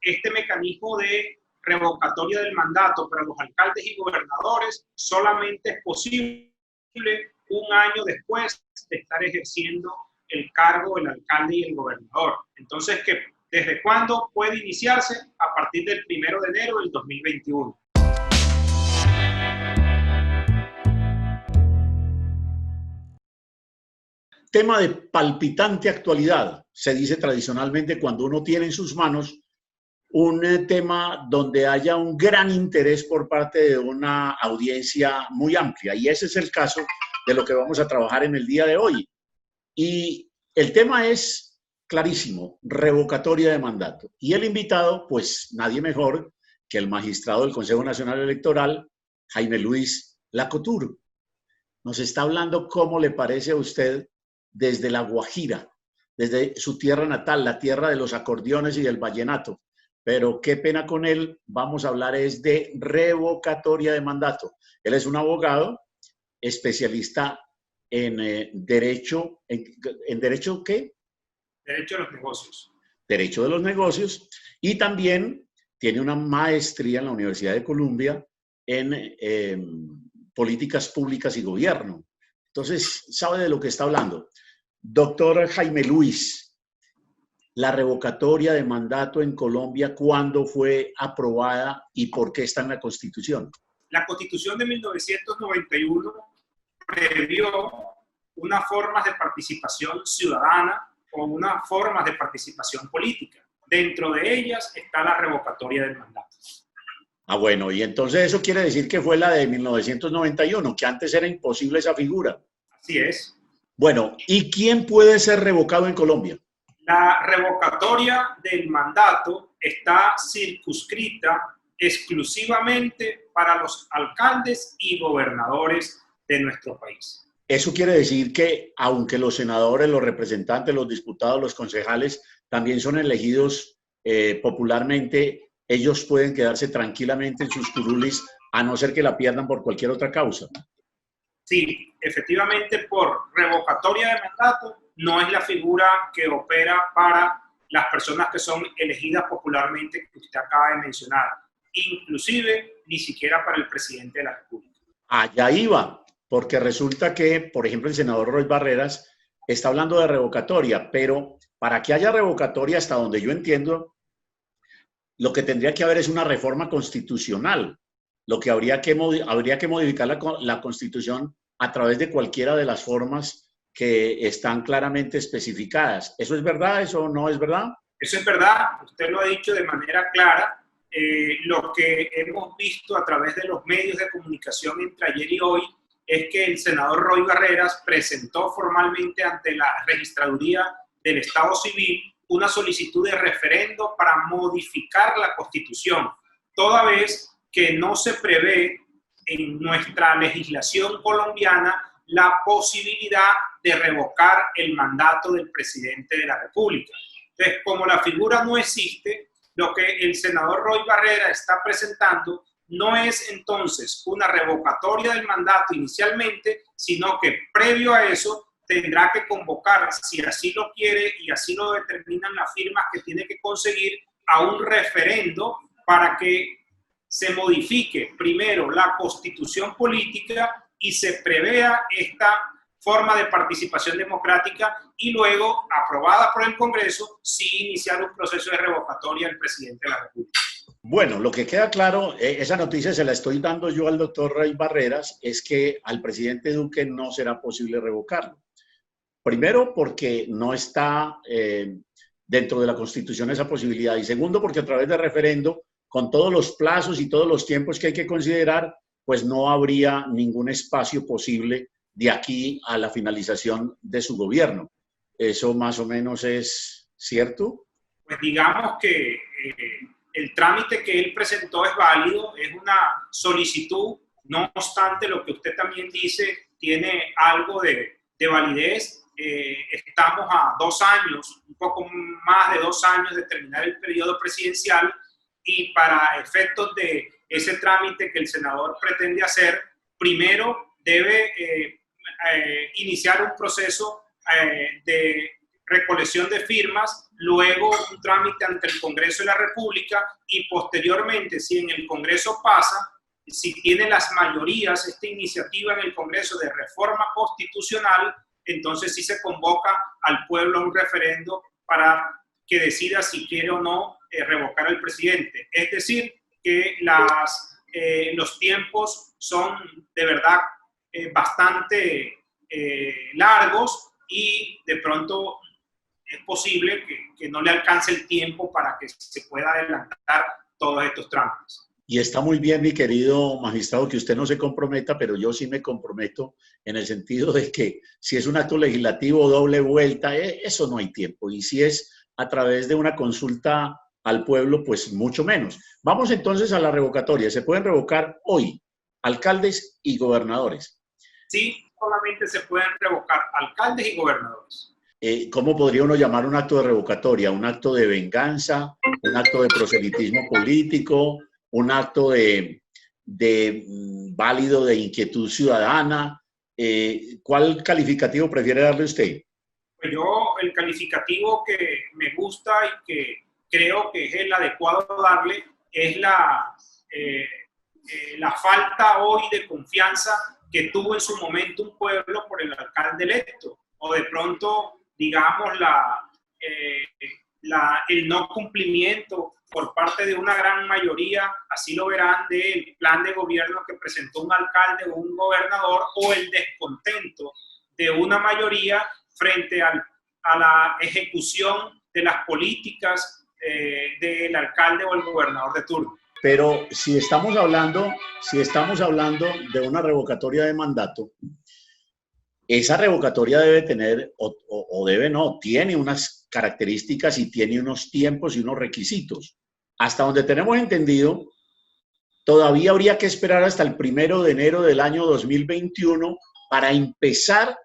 este mecanismo de revocatoria del mandato para los alcaldes y gobernadores solamente es posible un año después de estar ejerciendo el cargo del alcalde y el gobernador. Entonces, ¿desde cuándo puede iniciarse? A partir del 1 de enero del 2021. Tema de palpitante actualidad, se dice tradicionalmente cuando uno tiene en sus manos un tema donde haya un gran interés por parte de una audiencia muy amplia. Y ese es el caso de lo que vamos a trabajar en el día de hoy. Y el tema es clarísimo, revocatoria de mandato. Y el invitado, pues nadie mejor que el magistrado del Consejo Nacional Electoral, Jaime Luis Lacotur. Nos está hablando cómo le parece a usted desde La Guajira, desde su tierra natal, la tierra de los acordeones y del vallenato. Pero qué pena con él, vamos a hablar es de revocatoria de mandato. Él es un abogado especialista en derecho, ¿en derecho qué? Derecho a los negocios. Derecho de los negocios, y también tiene una maestría en la Universidad de Columbia en políticas públicas y gobierno. Entonces, sabe de lo que está hablando. Doctor Jaime Luis, la revocatoria de mandato en Colombia, ¿cuándo fue aprobada y por qué está en la Constitución? La Constitución de 1991 previó unas formas de participación ciudadana o unas formas de participación política. Dentro de ellas está la revocatoria del mandato. Ah, bueno, y entonces eso quiere decir que fue la de 1991, que antes era imposible esa figura. Así es. Bueno, ¿y quién puede ser revocado en Colombia? La revocatoria del mandato está circunscrita exclusivamente para los alcaldes y gobernadores de nuestro país. Eso quiere decir que aunque los senadores, los representantes, los diputados, los concejales también son elegidos popularmente, ellos pueden quedarse tranquilamente en sus curulis a no ser que la pierdan por cualquier otra causa. Sí, efectivamente, por revocatoria de mandato no es la figura que opera para las personas que son elegidas popularmente que usted acaba de mencionar. Inclusive, ni siquiera para el presidente de la República. Allá iba, porque resulta que, por ejemplo, el senador Roy Barreras está hablando de revocatoria, pero para que haya revocatoria, hasta donde yo entiendo, lo que tendría que haber es una reforma constitucional. Lo que habría que modificar la Constitución a través de cualquiera de las formas que están claramente especificadas. ¿Eso es verdad? ¿Eso no es verdad? Eso es verdad. Usted lo ha dicho de manera clara. Lo que hemos visto a través de los medios de comunicación entre ayer y hoy es que el senador Roy Barreras presentó formalmente ante la Registraduría del Estado Civil una solicitud de referendo para modificar la Constitución, toda vez que no se prevé en nuestra legislación colombiana la posibilidad de revocar el mandato del presidente de la República. Entonces, como la figura no existe, lo que el senador Roy Barrera está presentando no es entonces una revocatoria del mandato inicialmente, sino que previo a eso tendrá que convocar, si así lo quiere y así lo determinan las firmas que tiene que conseguir, a un referendo para que se modifique primero la Constitución política y se prevea esta forma de participación democrática y luego, aprobada por el Congreso, sí iniciar un proceso de revocatoria al presidente de la República. Bueno, lo que queda claro, esa noticia se la estoy dando yo al doctor Roy Barreras, es que al presidente Duque no será posible revocarlo. Primero, porque no está dentro de la Constitución esa posibilidad. Y segundo, porque a través de referendo, con todos los plazos y todos los tiempos que hay que considerar, pues no habría ningún espacio posible de aquí a la finalización de su gobierno. ¿Eso más o menos es cierto? Pues digamos que el trámite que él presentó es válido, es una solicitud, no obstante lo que usted también dice tiene algo de validez. Estamos a 2 años, un poco más de 2 años de terminar el periodo presidencial y para efectos de ese trámite que el senador pretende hacer, primero debe iniciar un proceso de recolección de firmas, luego un trámite ante el Congreso de la República y posteriormente, si en el Congreso pasa, si tiene las mayorías esta iniciativa en el Congreso de reforma constitucional, entonces sí se convoca al pueblo a un referendo para que decida si quiere o no revocar al presidente. Es decir, que los tiempos son de verdad bastante largos y de pronto es posible que no le alcance el tiempo para que se pueda adelantar todos estos trámites. Y está muy bien, mi querido magistrado, que usted no se comprometa, pero yo sí me comprometo en el sentido de que si es un acto legislativo doble vuelta, eso no hay tiempo. Y si es a través de una consulta al pueblo, pues mucho menos. Vamos entonces a la revocatoria. Se pueden revocar hoy alcaldes y gobernadores. Sí, solamente se pueden revocar alcaldes y gobernadores. ¿Cómo podría uno llamar un acto de revocatoria? ¿Un acto de venganza? ¿Un acto de proselitismo político? ¿Un acto válido de inquietud ciudadana? ¿Cuál calificativo prefiere darle usted? Pues yo el calificativo que me gusta y que creo que es el adecuado darle es la falta hoy de confianza que tuvo en su momento un pueblo por el alcalde electo, o de pronto, digamos, el no cumplimiento por parte de una gran mayoría, así lo verán, del plan de gobierno que presentó un alcalde o un gobernador, o el descontento de una mayoría frente a la ejecución de las políticas del alcalde o el gobernador de turno. Pero si estamos hablando de una revocatoria de mandato, esa revocatoria debe tener, tiene unas características y tiene unos tiempos y unos requisitos. Hasta donde tenemos entendido, todavía habría que esperar hasta el 1 de enero del año 2021 para empezar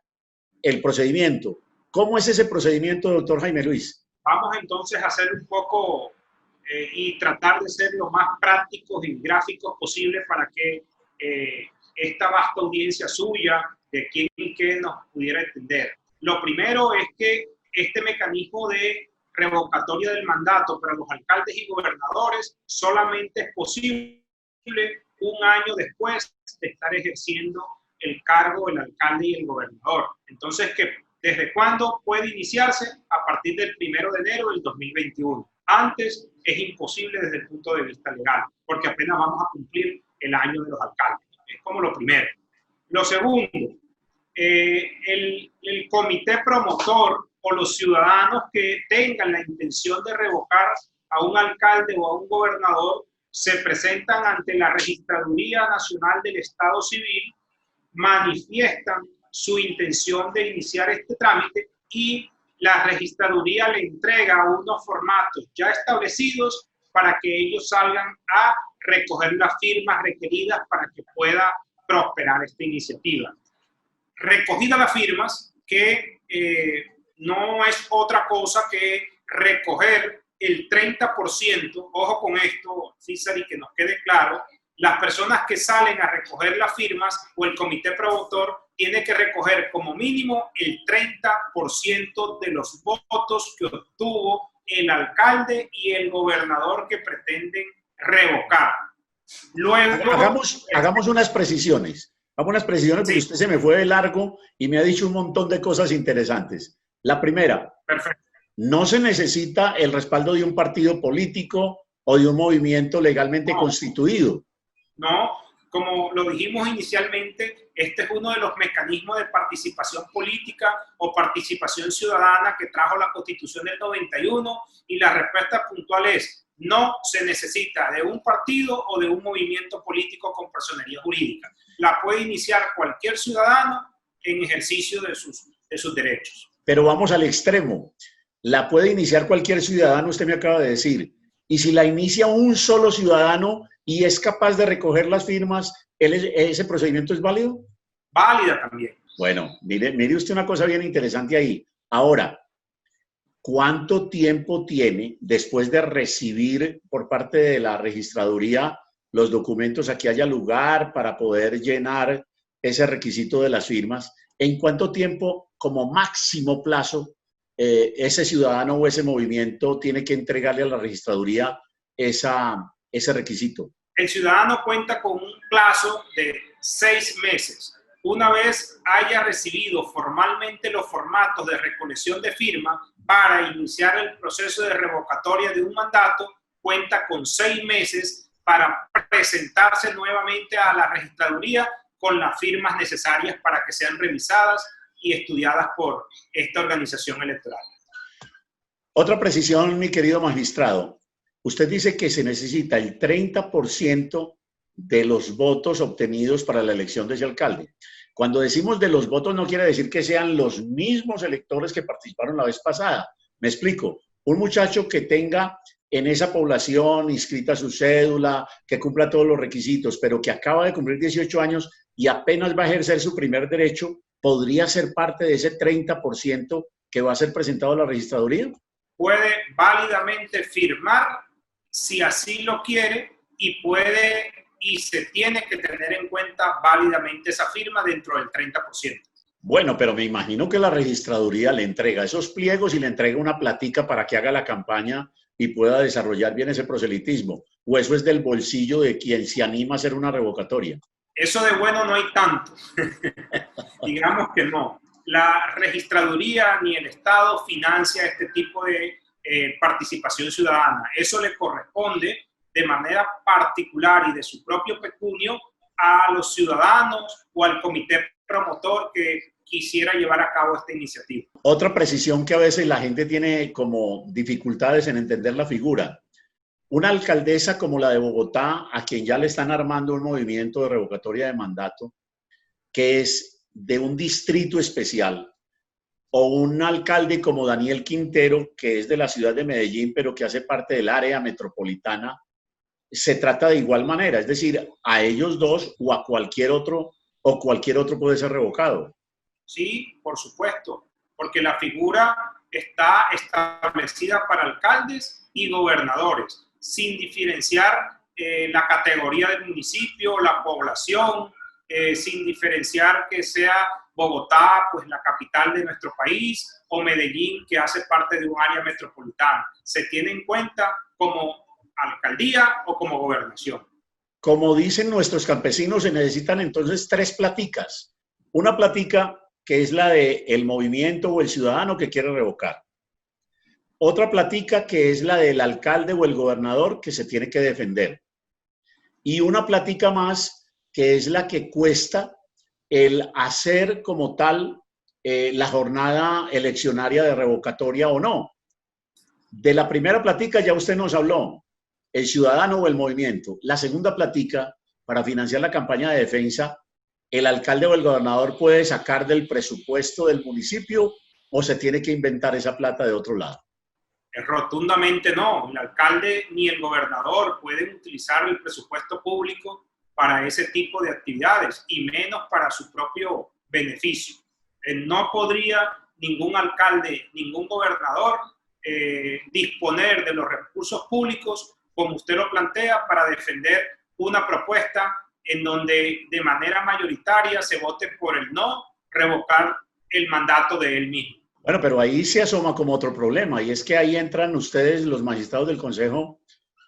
el procedimiento. ¿Cómo es ese procedimiento, doctor Jaime Luis? Vamos entonces a hacer un poco y tratar de ser lo más prácticos y gráficos posible para que esta vasta audiencia suya, de quién y qué, nos pudiera entender. Lo primero es que este mecanismo de revocatoria del mandato para los alcaldes y gobernadores solamente es posible un año después de estar ejerciendo el cargo del alcalde y el gobernador. Entonces, ¿desde cuándo puede iniciarse? A partir del 1 de enero del 2021. Antes es imposible desde el punto de vista legal, porque apenas vamos a cumplir el año de los alcaldes. Es como lo primero. Lo segundo, el comité promotor o los ciudadanos que tengan la intención de revocar a un alcalde o a un gobernador se presentan ante la Registraduría Nacional del Estado Civil, manifiestan su intención de iniciar este trámite y la registraduría le entrega unos formatos ya establecidos para que ellos salgan a recoger las firmas requeridas para que pueda prosperar esta iniciativa. Recogida las firmas, que no es otra cosa que recoger el 30%, ojo con esto, César, y que nos quede claro, las personas que salen a recoger las firmas o el comité promotor tiene que recoger como mínimo el 30% de los votos que obtuvo el alcalde y el gobernador que pretenden revocar. Luego, hagamos unas precisiones. Vamos unas precisiones porque usted se me fue de largo y me ha dicho un montón de cosas interesantes. La primera, perfecto. No se necesita el respaldo de un partido político o de un movimiento legalmente constituido. No, como lo dijimos inicialmente, este es uno de los mecanismos de participación política o participación ciudadana que trajo la Constitución del 91 y la respuesta puntual es: no se necesita de un partido o de un movimiento político con personería jurídica. La puede iniciar cualquier ciudadano en ejercicio de sus derechos. Pero vamos al extremo. La puede iniciar cualquier ciudadano, usted me acaba de decir. Y si la inicia un solo ciudadano y es capaz de recoger las firmas, ¿ese procedimiento es válido? Válida también. Bueno, mire usted una cosa bien interesante ahí. Ahora, ¿cuánto tiempo tiene después de recibir por parte de la registraduría los documentos a que haya lugar para poder llenar ese requisito de las firmas? ¿En cuánto tiempo, como máximo plazo, ese ciudadano o ese movimiento tiene que entregarle a la registraduría ese requisito? El ciudadano cuenta con un plazo de 6 meses. Una vez haya recibido formalmente los formatos de recolección de firma para iniciar el proceso de revocatoria de un mandato, cuenta con 6 meses para presentarse nuevamente a la registraduría con las firmas necesarias para que sean revisadas y estudiadas por esta organización electoral. Otra precisión, mi querido magistrado. Usted dice que se necesita el 30% de los votos obtenidos para la elección de ese alcalde. Cuando decimos de los votos no quiere decir que sean los mismos electores que participaron la vez pasada. Me explico. Un muchacho que tenga en esa población inscrita su cédula, que cumpla todos los requisitos, pero que acaba de cumplir 18 años y apenas va a ejercer su primer derecho, ¿podría ser parte de ese 30% que va a ser presentado a la registraduría? Puede válidamente firmar si así lo quiere y puede y se tiene que tener en cuenta válidamente esa firma dentro del 30%. Bueno, pero me imagino que la registraduría le entrega esos pliegos y le entrega una platica para que haga la campaña y pueda desarrollar bien ese proselitismo. ¿O eso es del bolsillo de quien se anima a hacer una revocatoria? Eso de bueno no hay tanto. Digamos que no. La registraduría ni el Estado financia este tipo de participación ciudadana. Eso le corresponde de manera particular y de su propio pecunio a los ciudadanos o al comité promotor que quisiera llevar a cabo esta iniciativa. Otra precisión que a veces la gente tiene como dificultades en entender la figura. Una alcaldesa como la de Bogotá, a quien ya le están armando un movimiento de revocatoria de mandato, que es de un distrito especial, o un alcalde como Daniel Quintero, que es de la ciudad de Medellín, pero que hace parte del área metropolitana, se trata de igual manera, es decir, a ellos dos o a cualquier otro puede ser revocado. Sí, por supuesto, porque la figura está establecida para alcaldes y gobernadores, sin diferenciar la categoría del municipio, la población, sin diferenciar que sea Bogotá, pues la capital de nuestro país, o Medellín, que hace parte de un área metropolitana. Se tiene en cuenta como alcaldía o como gobernación. Como dicen nuestros campesinos, se necesitan entonces 3 platicas. Una platica que es la del movimiento o el ciudadano que quiere revocar. Otra platica que es la del alcalde o el gobernador que se tiene que defender. Y una platica más que es la que cuesta el hacer como tal la jornada eleccionaria de revocatoria o no. De la primera platica ya usted nos habló, el ciudadano o el movimiento. La segunda platica, para financiar la campaña de defensa, ¿el alcalde o el gobernador puede sacar del presupuesto del municipio o se tiene que inventar esa plata de otro lado? Rotundamente no. El alcalde ni el gobernador pueden utilizar el presupuesto público para ese tipo de actividades y menos para su propio beneficio. No podría ningún alcalde, ningún gobernador disponer de los recursos públicos, como usted lo plantea, para defender una propuesta en donde de manera mayoritaria se vote por el no, revocar el mandato de él mismo. Bueno, pero ahí se asoma como otro problema, y es que ahí entran ustedes, los magistrados del Consejo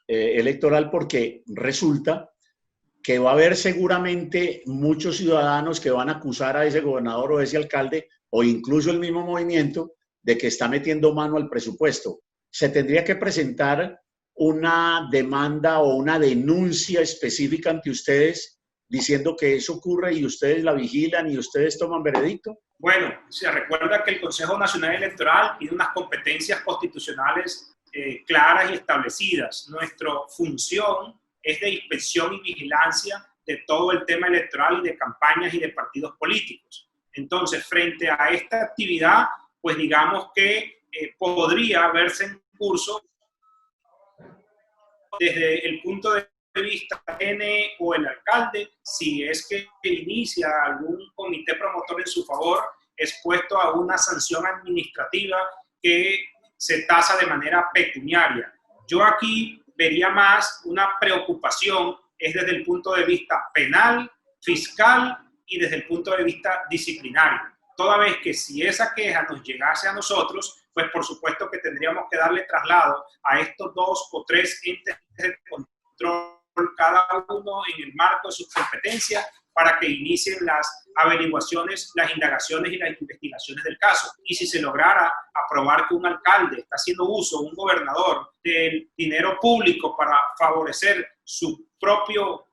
Electoral, porque resulta que va a haber seguramente muchos ciudadanos que van a acusar a ese gobernador o a ese alcalde, o incluso el mismo movimiento, de que está metiendo mano al presupuesto. Se tendría que presentar una demanda o una denuncia específica ante ustedes diciendo que eso ocurre y ustedes la vigilan y ustedes toman veredicto. Bueno, se recuerda que el Consejo Nacional Electoral tiene unas competencias constitucionales claras y establecidas. Nuestra función es de inspección y vigilancia de todo el tema electoral y de campañas y de partidos políticos. Entonces, frente a esta actividad, pues digamos que podría verse en curso desde el punto de vista N o el alcalde, si es que inicia algún comité promotor en su favor, expuesto a una sanción administrativa que se tasa de manera pecuniaria. Yo aquí vería más una preocupación, es desde el punto de vista penal, fiscal y desde el punto de vista disciplinario. Toda vez que si esa queja nos llegase a nosotros, pues por supuesto que tendríamos que darle traslado a estos 2 o 3 entes de control, cada uno en el marco de sus competencias, para que inicien las averiguaciones, las indagaciones y las investigaciones del caso. Y si se lograra aprobar que un alcalde está haciendo uso, un gobernador, del dinero público para favorecer su propio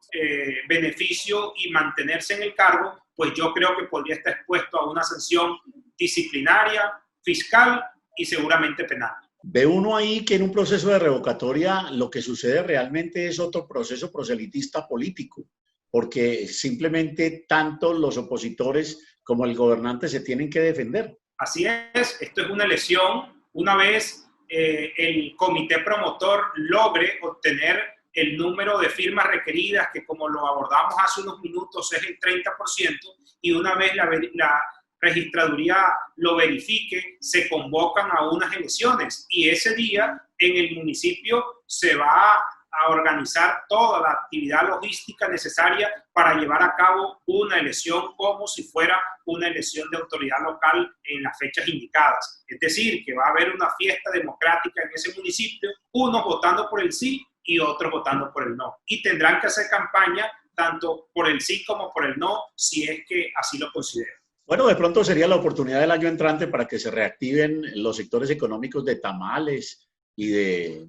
beneficio y mantenerse en el cargo, pues yo creo que podría estar expuesto a una sanción disciplinaria, fiscal y seguramente penal. Ve uno ahí que en un proceso de revocatoria lo que sucede realmente es otro proceso proselitista político, porque simplemente tanto los opositores como el gobernante se tienen que defender. Así es, esto es una elección. Una vez el comité promotor logre obtener el número de firmas requeridas, que como lo abordamos hace unos minutos es el 30%, y una vez la registraduría lo verifique, se convocan a unas elecciones y ese día en el municipio se va a organizar toda la actividad logística necesaria para llevar a cabo una elección como si fuera una elección de autoridad local en las fechas indicadas. Es decir, que va a haber una fiesta democrática en ese municipio, unos votando por el sí y otros votando por el no. Y tendrán que hacer campaña tanto por el sí como por el no, si es que así lo consideran. Bueno, de pronto sería la oportunidad del año entrante para que se reactiven los sectores económicos de tamales y de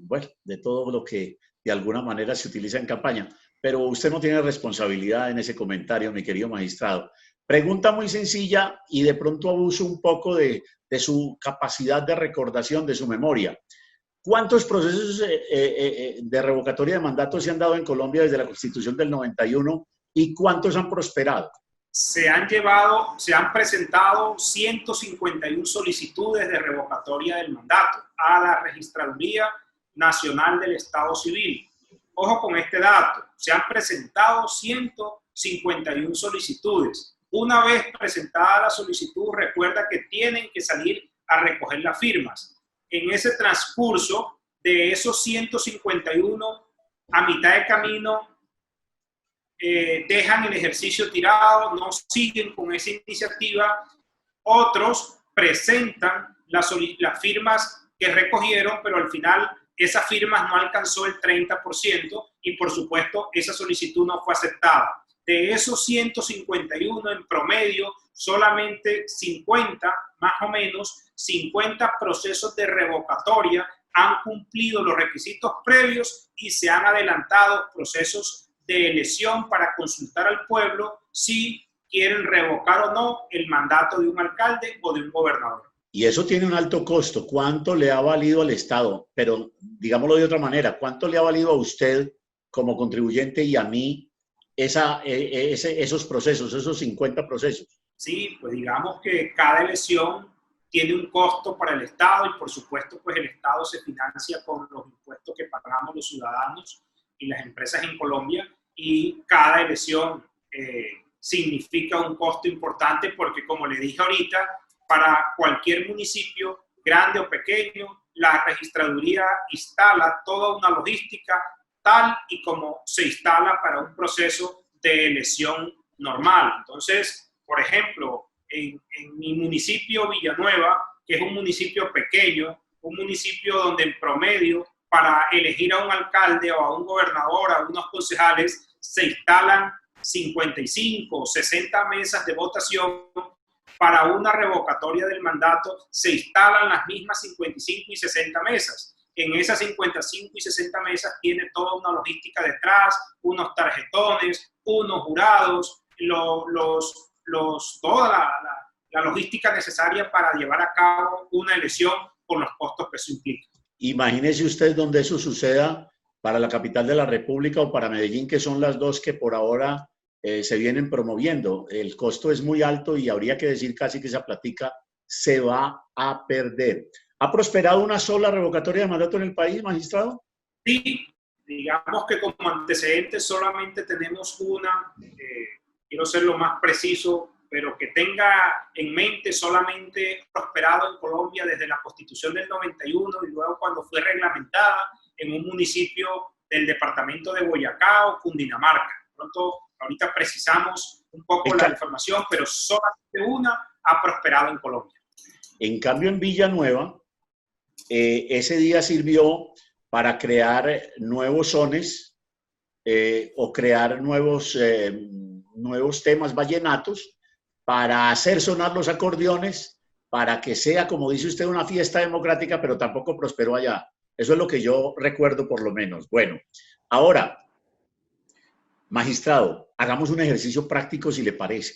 todo lo que de alguna manera se utiliza en campaña. Pero usted no tiene responsabilidad en ese comentario, mi querido magistrado. Pregunta muy sencilla y de pronto abuso un poco de su capacidad de recordación, de su memoria. ¿Cuántos procesos de revocatoria de mandato se han dado en Colombia desde la Constitución del 91 y cuántos han prosperado? Se han presentado 151 solicitudes de revocatoria del mandato a la Registraduría Nacional del Estado Civil. Ojo con este dato, se han presentado 151 solicitudes. Una vez presentada la solicitud, recuerda que tienen que salir a recoger las firmas. En ese transcurso de esos 151, a mitad de camino, dejan el ejercicio tirado, no siguen con esa iniciativa. Otros presentan las firmas que recogieron, pero al final esas firmas no alcanzó el 30% y por supuesto esa solicitud no fue aceptada. De esos 151 en promedio, solamente 50, más o menos, 50 procesos de revocatoria han cumplido los requisitos previos y se han adelantado procesos de elección para consultar al pueblo si quieren revocar o no el mandato de un alcalde o de un gobernador. Y eso tiene un alto costo. ¿Cuánto le ha valido al Estado? Pero digámoslo de otra manera, ¿cuánto le ha valido a usted como contribuyente y a mí esos procesos, esos 50 procesos? Sí, pues digamos que cada elección tiene un costo para el Estado y por supuesto pues el Estado se financia con los impuestos que pagamos los ciudadanos y las empresas en Colombia, y cada elección significa un costo importante porque, como le dije ahorita, para cualquier municipio, grande o pequeño, la registraduría instala toda una logística tal y como se instala para un proceso de elección normal. Entonces, por ejemplo, en mi municipio Villanueva, que es un municipio pequeño, un municipio donde en promedio para elegir a un alcalde o a un gobernador, a unos concejales, se instalan 55 o 60 mesas de votación. Para una revocatoria del mandato se instalan las mismas 55 y 60 mesas. En esas 55 y 60 mesas tiene toda una logística detrás, unos tarjetones, unos jurados, toda la logística necesaria para llevar a cabo una elección con los costos que eso implica. Imagínese usted donde eso suceda para la capital de la República o para Medellín, que son las dos que por ahora se vienen promoviendo. El costo es muy alto y habría que decir casi que esa plática se va a perder. ¿Ha prosperado una sola revocatoria de mandato en el país, magistrado? Sí, digamos que como antecedentes solamente tenemos una, quiero ser lo más preciso, pero que tenga en mente solamente prosperado en Colombia desde la Constitución del 91 y luego cuando fue reglamentada en un municipio del departamento de Boyacá o Cundinamarca. Pronto, ahorita precisamos un poco la información, pero solamente una ha prosperado en Colombia. En cambio, en Villanueva ese día sirvió para crear nuevos sones o crear nuevos temas vallenatos, para hacer sonar los acordeones, para que sea, como dice usted, una fiesta democrática, pero tampoco prosperó allá. Eso es lo que yo recuerdo por lo menos. Bueno, ahora, magistrado, hagamos un ejercicio práctico si le parece.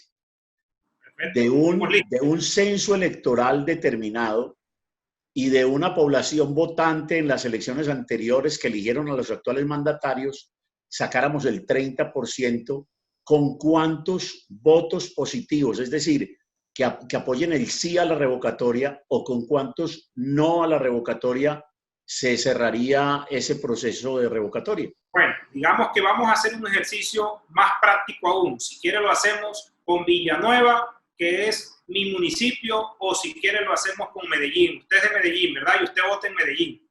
De un censo electoral determinado y de una población votante en las elecciones anteriores que eligieron a los actuales mandatarios, sacáramos el 30%, ¿con cuántos votos positivos? Es decir, que apoyen el sí a la revocatoria, o con cuántos no a la revocatoria se cerraría ese proceso de revocatoria. Bueno, digamos que vamos a hacer un ejercicio más práctico aún. Si quiere lo hacemos con Villanueva, que es mi municipio, o si quiere lo hacemos con Medellín. Usted es de Medellín, ¿verdad? Y usted vota en Medellín.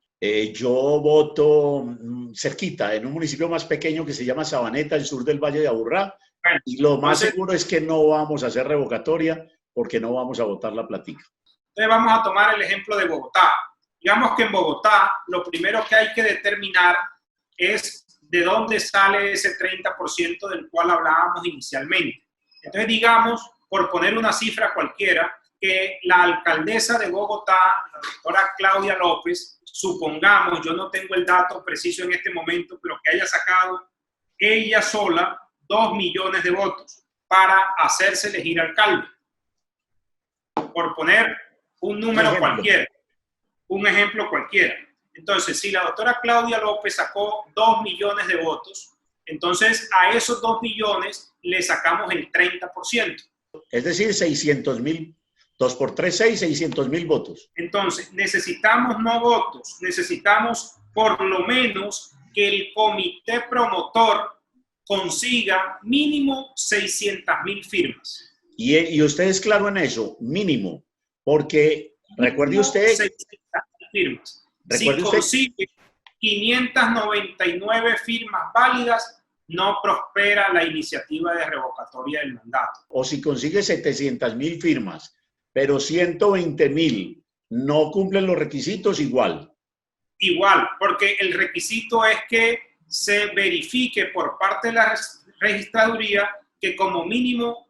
Yo voto cerquita, en un municipio más pequeño que se llama Sabaneta, al sur del Valle de Aburrá, bueno, y lo más seguro es que no vamos a hacer revocatoria porque no vamos a votar la platica. Entonces vamos a tomar el ejemplo de Bogotá. Digamos que en Bogotá lo primero que hay que determinar es de dónde sale ese 30% del cual hablábamos inicialmente. Entonces digamos, por poner una cifra cualquiera, que la alcaldesa de Bogotá, la doctora Claudia López, supongamos, yo no tengo el dato preciso en este momento, pero que haya sacado ella sola 2 millones de votos para hacerse elegir alcalde. Por poner un número cualquiera, un ejemplo cualquiera. Entonces, si la doctora Claudia López sacó 2 millones de votos, entonces a esos 2 millones le sacamos el 30%. Es decir, 600.000, 2 por 3, 6, 600.000 votos. Entonces, necesitamos no votos, necesitamos por lo menos que el comité promotor consiga mínimo 600.000 firmas. Y usted es claro en eso, mínimo, porque recuerde usted... 600.000 firmas. Si consigue 599 firmas válidas, no prospera la iniciativa de revocatoria del mandato. O si consigue 700.000 firmas, pero 120.000 no cumplen los requisitos, igual. Igual, porque el requisito es que se verifique por parte de la registraduría que como mínimo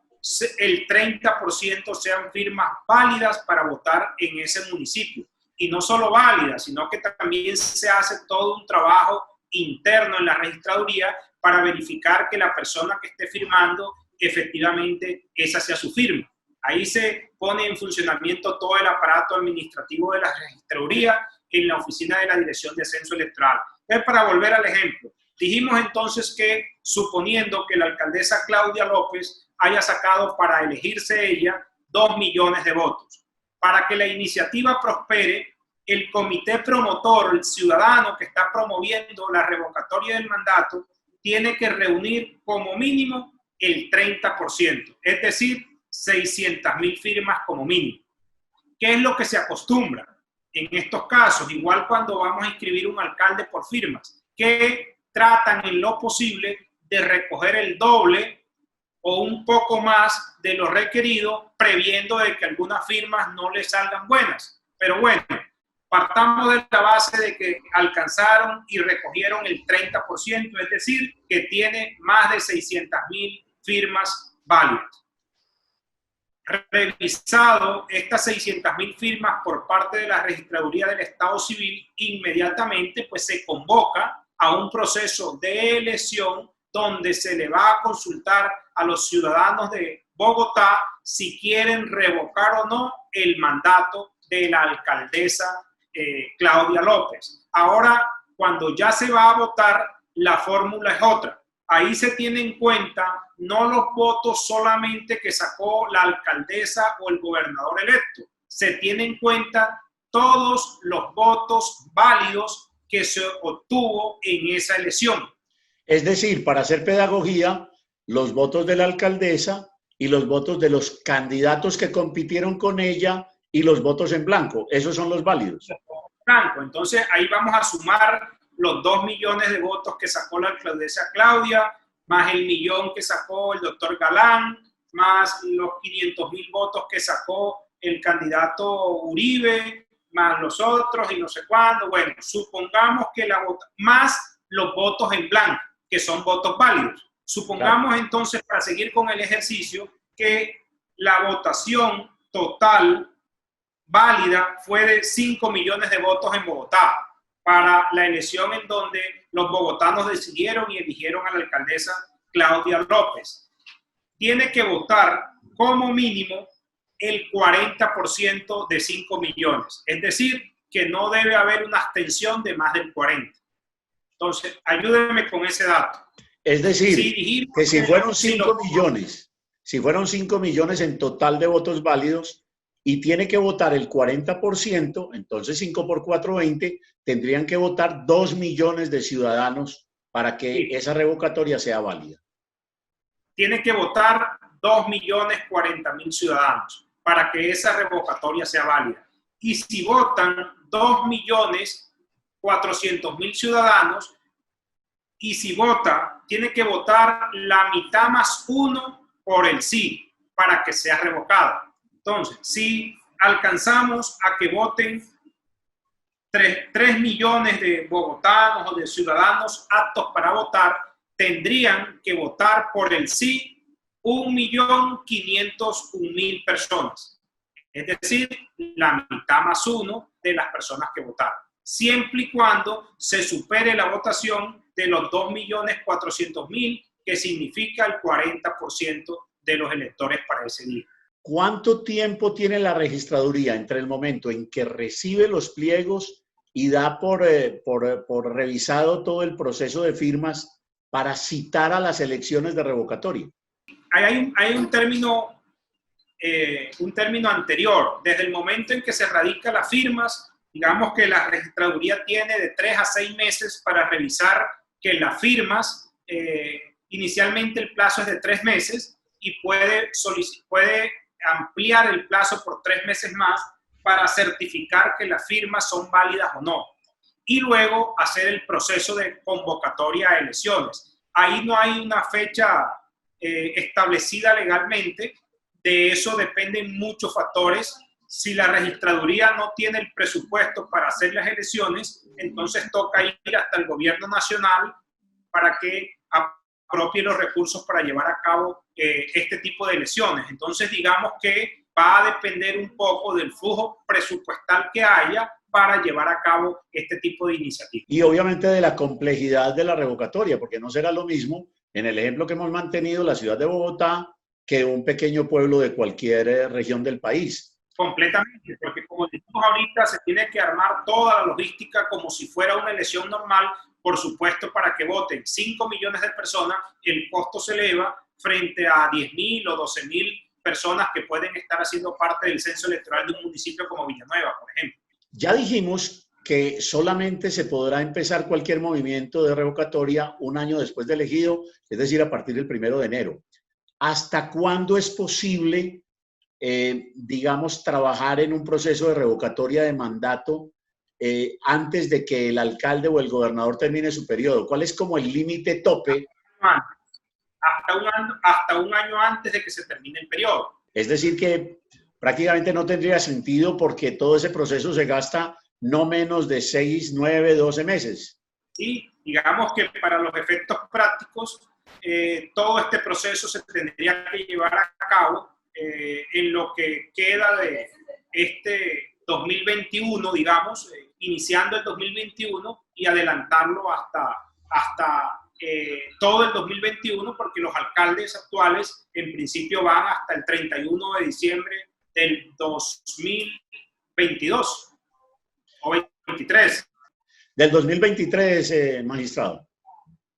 el 30% sean firmas válidas para votar en ese municipio. Y no solo válidas, sino que también se hace todo un trabajo interno en la registraduría para verificar que la persona que esté firmando efectivamente esa sea su firma. Ahí se pone en funcionamiento todo el aparato administrativo de la registraduría en la oficina de la Dirección de Censo Electoral. Entonces, para volver al ejemplo, dijimos entonces que, suponiendo que la alcaldesa Claudia López haya sacado para elegirse ella 2 millones de votos, para que la iniciativa prospere, el comité promotor, el ciudadano que está promoviendo la revocatoria del mandato, tiene que reunir como mínimo el 30%, es decir, 600.000 firmas como mínimo. ¿Qué es lo que se acostumbra en estos casos? Igual cuando vamos a inscribir un alcalde por firmas, que tratan en lo posible de recoger el doble o un poco más de lo requerido, previendo de que algunas firmas no les salgan buenas. Pero bueno, partamos de la base de que alcanzaron y recogieron el 30%, es decir, que tiene más de 600.000 firmas válidas. Revisado estas 600.000 firmas por parte de la Registraduría del Estado Civil, inmediatamente pues se convoca a un proceso de elección donde se le va a consultar a los ciudadanos de Bogotá si quieren revocar o no el mandato de la alcaldesa Claudia López. Ahora, cuando ya se va a votar, la fórmula es otra. Ahí se tiene en cuenta no los votos solamente que sacó la alcaldesa o el gobernador electo, se tiene en cuenta todos los votos válidos que se obtuvo en esa elección. Es decir, para hacer pedagogía, los votos de la alcaldesa y los votos de los candidatos que compitieron con ella y los votos en blanco, esos son los válidos. Blanco. Entonces ahí vamos a sumar los 2 millones de votos que sacó la alcaldesa Claudia, más el 1.000.000 que sacó el doctor Galán, más los 500.000 votos que sacó el candidato Uribe, más los otros y no sé cuándo. Bueno, supongamos que más los votos en blanco, que son votos válidos. Supongamos Claro. entonces, para seguir con el ejercicio, que la votación total válida fue de 5 millones de votos en Bogotá para la elección en donde los bogotanos decidieron y eligieron a la alcaldesa Claudia López. Tiene que votar como mínimo el 40% de 5 millones. Es decir, que no debe haber una abstención de más del 40%. Entonces, ayúdenme con ese dato. Es decir, que si fueron 5 millones, si fueron 5 millones en total de votos válidos y tiene que votar el 40%, entonces 5 por 4, 20, tendrían que votar 2 millones de ciudadanos para que sí, esa revocatoria sea válida. Tiene que votar 2.040.000 ciudadanos para que esa revocatoria sea válida. Y si votan 2.400.000 ciudadanos, y si vota, tiene que votar la mitad más 1 por el sí, para que sea revocada. Entonces, si alcanzamos a que voten 3 millones de bogotanos o de ciudadanos aptos para votar, tendrían que votar por el sí 1.501.000 personas. Es decir, la mitad más 1 de las personas que votaron. Siempre y cuando se supere la votación de los 2.400.000, que significa el 40% de los electores para ese día. ¿Cuánto tiempo tiene la registraduría entre el momento en que recibe los pliegos y da por revisado todo el proceso de firmas para citar a las elecciones de revocatoria? Hay un término anterior. Desde el momento en que se radican las firmas, digamos que la registraduría tiene de 3 a 6 meses para revisar que las firmas, inicialmente el plazo es de 3 meses y puede ampliar el plazo por 3 meses más para certificar que las firmas son válidas o no. Y luego hacer el proceso de convocatoria a elecciones. Ahí no hay una fecha establecida legalmente. De eso dependen muchos factores. Si la registraduría no tiene el presupuesto para hacer las elecciones, entonces toca ir hasta el gobierno nacional para que apropie los recursos para llevar a cabo este tipo de elecciones. Entonces, digamos que va a depender un poco del flujo presupuestal que haya para llevar a cabo este tipo de iniciativas. Y obviamente de la complejidad de la revocatoria, porque no será lo mismo en el ejemplo que hemos mantenido la ciudad de Bogotá que un pequeño pueblo de cualquier región del país. Completamente, porque como decimos ahorita, se tiene que armar toda la logística como si fuera una elección normal. Por supuesto, para que voten 5 millones de personas, el costo se eleva frente a 10.000 o 12.000 personas que pueden estar haciendo parte del censo electoral de un municipio como Villanueva, por ejemplo. Ya dijimos que solamente se podrá empezar cualquier movimiento de revocatoria un año después de elegido, es decir, a partir del 1 de enero. ¿Hasta cuándo es posible, digamos, trabajar en un proceso de revocatoria de mandato antes de que el alcalde o el gobernador termine su periodo? ¿Cuál es como el límite tope? Hasta un año antes de que se termine el periodo. Es decir, que prácticamente no tendría sentido porque todo ese proceso se gasta no menos de 6, 9, 12 meses. Sí, digamos que para los efectos prácticos, todo este proceso se tendría que llevar a cabo en lo que queda de este 2021, digamos, iniciando el 2021 y adelantarlo hasta todo el 2021, porque los alcaldes actuales en principio van hasta el 31 de diciembre del 2022 o 2023. Del 2023, magistrado.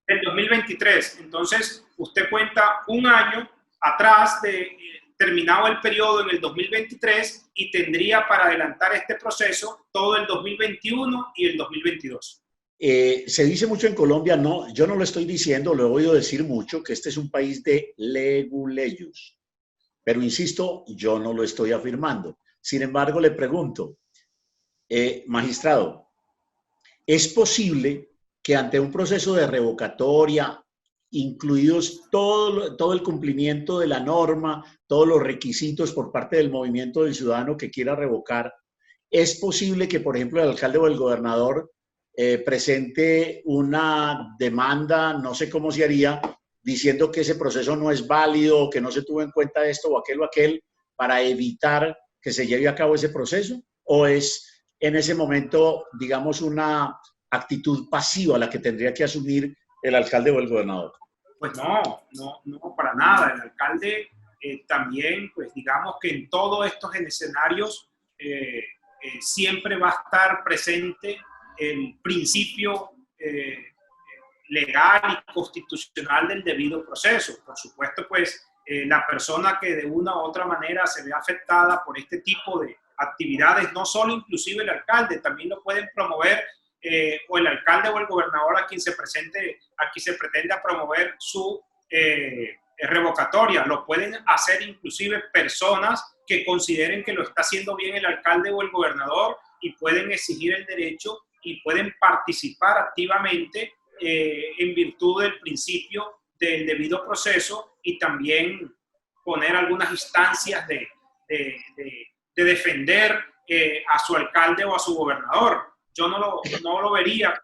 Del 2023. Entonces, usted cuenta un año atrás de terminado el periodo en el 2023 y tendría para adelantar este proceso todo el 2021 y el 2022. Se dice mucho en Colombia, no, yo no lo estoy diciendo, lo he oído decir mucho, que este es un país de leguleyos. Pero insisto, yo no lo estoy afirmando. Sin embargo, le pregunto, magistrado, ¿es posible que ante un proceso de revocatoria, incluidos todo el cumplimiento de la norma, todos los requisitos por parte del movimiento del ciudadano que quiera revocar, es posible que, por ejemplo, el alcalde o el gobernador presente una demanda, no sé cómo se haría, diciendo que ese proceso no es válido, que no se tuvo en cuenta esto o aquel, para evitar que se lleve a cabo ese proceso? ¿O es en ese momento, digamos, una actitud pasiva la que tendría que asumir el alcalde o el gobernador? Pues no, para nada. El alcalde también, pues digamos que en todos estos escenarios siempre va a estar presente el principio legal y constitucional del debido proceso. Por supuesto, pues la persona que de una u otra manera se ve afectada por este tipo de actividades, no solo inclusive el alcalde, también lo pueden promover o el alcalde o el gobernador a quien se presente, aquí se pretenda promover su revocatoria. Lo pueden hacer inclusive personas que consideren que lo está haciendo bien el alcalde o el gobernador y pueden exigir el derecho y pueden participar activamente en virtud del principio del debido proceso y también poner algunas instancias de defender a su alcalde o a su gobernador. Yo no lo vería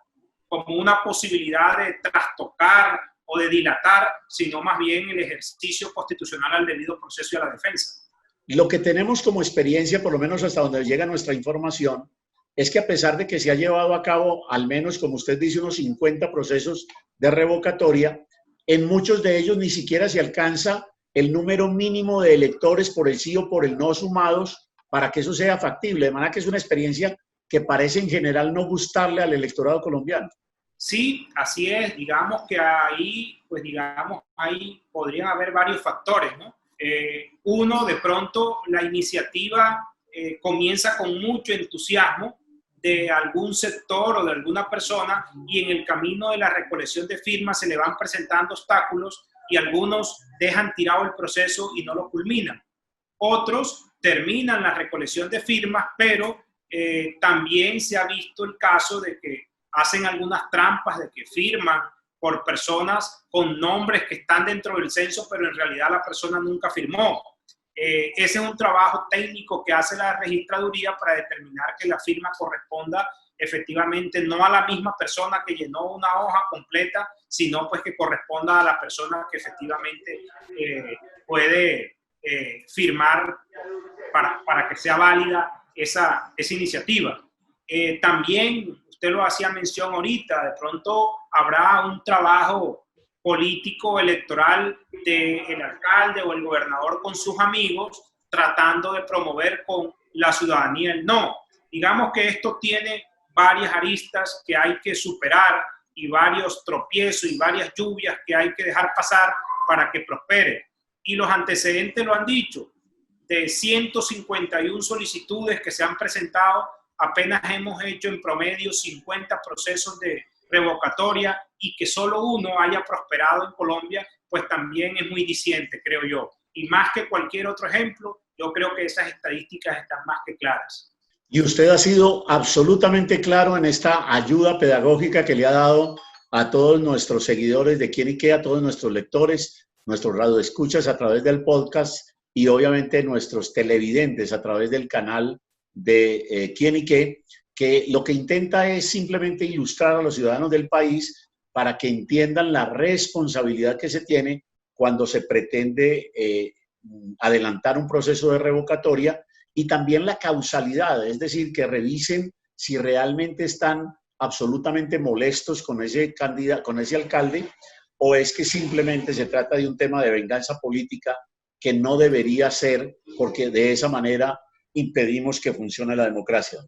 como una posibilidad de trastocar o de dilatar, sino más bien el ejercicio constitucional al debido proceso y a la defensa. Lo que tenemos como experiencia, por lo menos hasta donde llega nuestra información, es que a pesar de que se ha llevado a cabo, al menos como usted dice, unos 50 procesos de revocatoria, en muchos de ellos ni siquiera se alcanza el número mínimo de electores por el sí o por el no sumados para que eso sea factible. De manera que es una experiencia que parece en general no gustarle al electorado colombiano. Sí, así es. Digamos que ahí, pues digamos, ahí podrían haber varios factores, ¿no? Uno, de pronto, la iniciativa comienza con mucho entusiasmo de algún sector o de alguna persona y en el camino de la recolección de firmas se le van presentando obstáculos y algunos dejan tirado el proceso y no lo culminan. Otros terminan la recolección de firmas, pero también se ha visto el caso de que hacen algunas trampas, de que firman por personas con nombres que están dentro del censo, pero en realidad la persona nunca firmó. Ese es un trabajo técnico que hace la registraduría para determinar que la firma corresponda efectivamente no a la misma persona que llenó una hoja completa, sino pues que corresponda a la persona que efectivamente puede firmar para que sea válida esa iniciativa. También, usted lo hacía mención ahorita, de pronto habrá un trabajo político electoral del alcalde o el gobernador con sus amigos tratando de promover con la ciudadanía el no. Digamos que esto tiene varias aristas que hay que superar y varios tropiezos y varias lluvias que hay que dejar pasar para que prospere. Y los antecedentes lo han dicho. De 151 solicitudes que se han presentado, apenas hemos hecho en promedio 50 procesos de revocatoria y que solo uno haya prosperado en Colombia, pues también es muy diciente, creo yo. Y más que cualquier otro ejemplo, yo creo que esas estadísticas están más que claras. Y usted ha sido absolutamente claro en esta ayuda pedagógica que le ha dado a todos nuestros seguidores de Quién y Qué, a todos nuestros lectores, nuestros radioescuchas a través del podcast y obviamente nuestros televidentes a través del canal de Quién y Qué, que lo que intenta es simplemente ilustrar a los ciudadanos del país para que entiendan la responsabilidad que se tiene cuando se pretende adelantar un proceso de revocatoria y también la causalidad, es decir, que revisen si realmente están absolutamente molestos con ese candidato, con ese alcalde, o es que simplemente se trata de un tema de venganza política que no debería ser, porque de esa manera impedimos que funcione la democracia.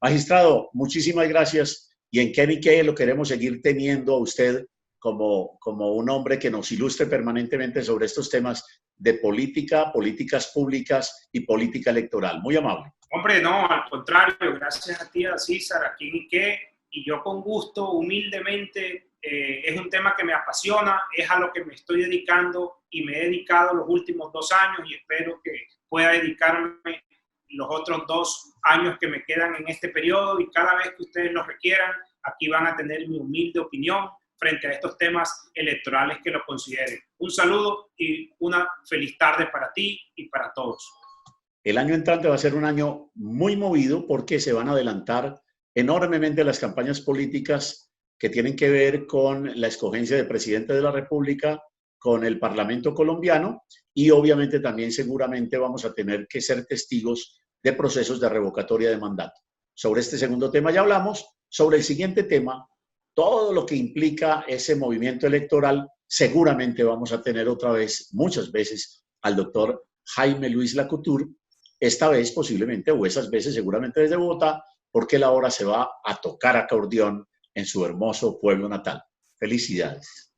Magistrado, muchísimas gracias y en Quién y Qué lo queremos seguir teniendo a usted como un hombre que nos ilustre permanentemente sobre estos temas de política, políticas públicas y política electoral. Muy amable. Hombre, no, al contrario, gracias a ti, a César, a Quién y Qué, y yo con gusto, humildemente, es un tema que me apasiona, es a lo que me estoy dedicando y me he dedicado los últimos 2 años y espero que pueda dedicarme los otros 2 años que me quedan en este periodo y cada vez que ustedes lo requieran, aquí van a tener mi humilde opinión frente a estos temas electorales que lo consideren. Un saludo y una feliz tarde para ti y para todos. El año entrante va a ser un año muy movido porque se van a adelantar enormemente las campañas políticas que tienen que ver con la escogencia de presidente de la República, con el Parlamento colombiano y obviamente también seguramente vamos a tener que ser testigos de procesos de revocatoria de mandato. Sobre este segundo tema ya hablamos. Sobre el siguiente tema, todo lo que implica ese movimiento electoral, seguramente vamos a tener otra vez, muchas veces, al doctor Jaime Luis Lacouture, esta vez posiblemente, o esas veces seguramente desde Bogotá, porque la hora se va a tocar acordeón en su hermoso pueblo natal. Felicidades.